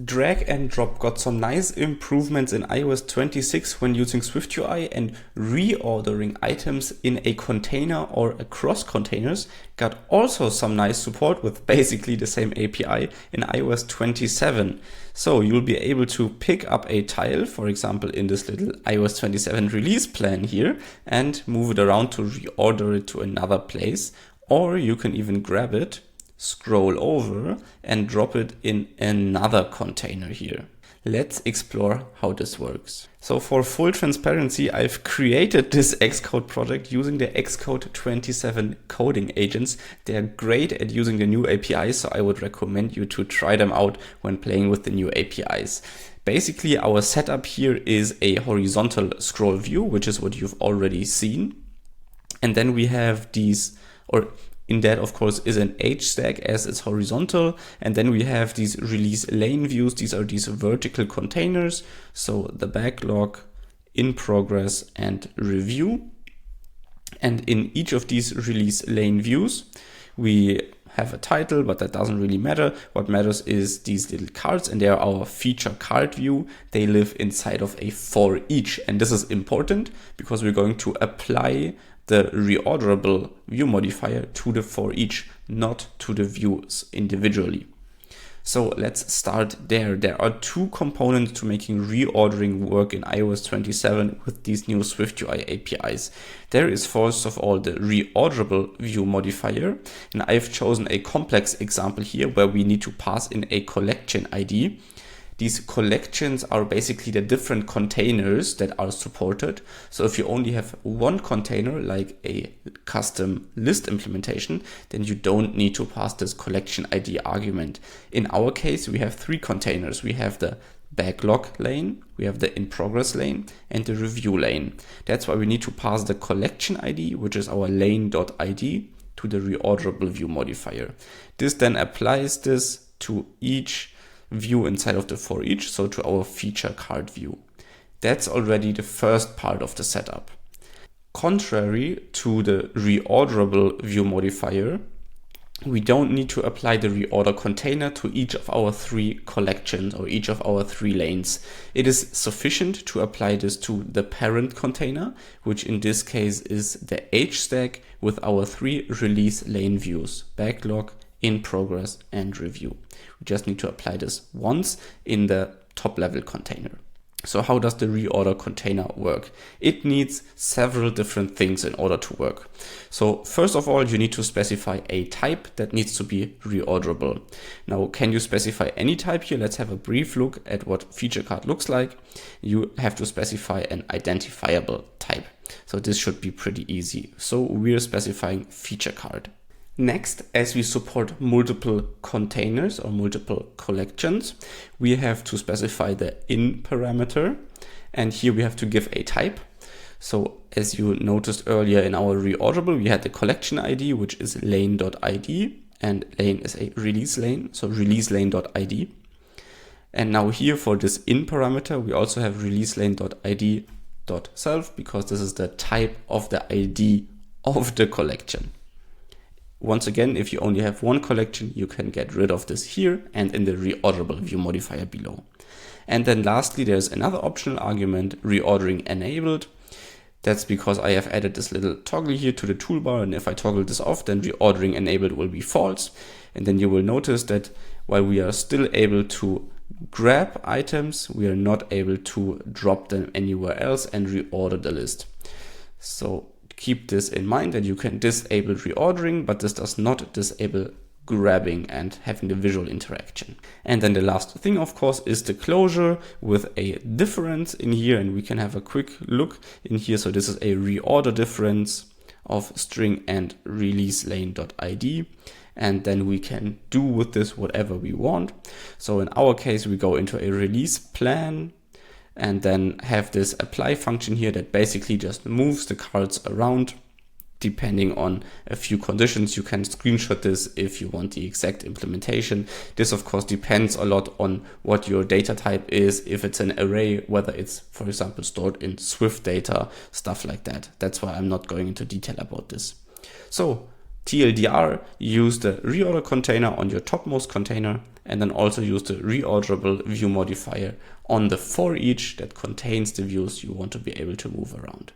Drag and drop got some nice improvements in iOS 26 when using SwiftUI, and reordering items in a container or across containers got also some nice support with basically the same API in iOS 27. So you'll be able to pick up a tile, for example, in this little iOS 27 release plan here, and move it around to reorder it to another place. Or you can even grab it, scroll over and drop it in another container here. Let's explore how this works. So for full transparency, I've created this Xcode project using the Xcode 27 coding agents. They're great at using the new APIs, so I would recommend you to try them out when playing with the new APIs. Basically, our setup here is a horizontal scroll view, which is what you've already seen. And then we have these, or in that, of course, is an H stack as it's horizontal. And then we have these release lane views. These are these vertical containers. So the backlog, in progress, and review. And in each of these release lane views, we have a title, but that doesn't really matter. What matters is these little cards, and they are our feature card view. They live inside of a for each. And this is important because we're going to apply the reorderable view modifier to the for each, not to the views individually. So let's start there. There are two components to making reordering work in iOS 27 with these new SwiftUI APIs. There is first of all the reorderable view modifier, and I've chosen a complex example here where we need to pass in a collection ID. These collections are basically the different containers that are supported. So if you only have one container, like a custom list implementation, then you don't need to pass this collection ID argument. In our case, we have three containers. We have the backlog lane, we have the in progress lane, and the review lane. That's why we need to pass the collection ID, which is our lane.id, to the reorderable view modifier. This then applies this to each view inside of the for each, so to our feature card view. That's already the first part of the setup. Contrary to the reorderable view modifier, we don't need to apply the reorder container to each of our three collections or each of our three lanes. It is sufficient to apply this to the parent container, which in this case is the H stack with our three release lane views: backlog, in progress, and review. We just need to apply this once in the top level container. So how does the reorder container work? It needs several different things in order to work. So first of all, you need to specify a type that needs to be reorderable. Now, can you specify any type here? Let's have a brief look at what feature card looks like. You have to specify an identifiable type. So this should be pretty easy. So we're specifying feature card. Next, as we support multiple containers or multiple collections, we have to specify the in parameter, and here we have to give a type. So as you noticed earlier in our reorderable, we had the collection ID, which is lane.id, and lane is a release lane, so release lane.id. And now here for this in parameter, we also have release lane.id.self, because this is the type of the ID of the collection. Once again, if you only have one collection, you can get rid of this here and in the reorderable view modifier below. And then lastly, there's another optional argument, reordering enabled. That's because I have added this little toggle here to the toolbar, and if I toggle this off, then reordering enabled will be false. And then you will notice that while we are still able to grab items, we are not able to drop them anywhere else and reorder the list. So keep this in mind, that you can disable reordering, but this does not disable grabbing and having the visual interaction. And then the last thing, of course, is the closure with a difference in here, and we can have a quick look in here. So this is a reorder difference of string and release lane.id, and then we can do with this whatever we want. So in our case, we go into a release plan and then have this apply function here that basically just moves the cards around depending on a few conditions. You can screenshot this if you want the exact implementation. This of course depends a lot on what your data type is, if it's an array, whether it's, for example, stored in Swift data, stuff like that. That's why I'm not going into detail about this. So TLDR, use the reorder container on your topmost container, and then also use the reorderable view modifier on the for each that contains the views you want to be able to move around.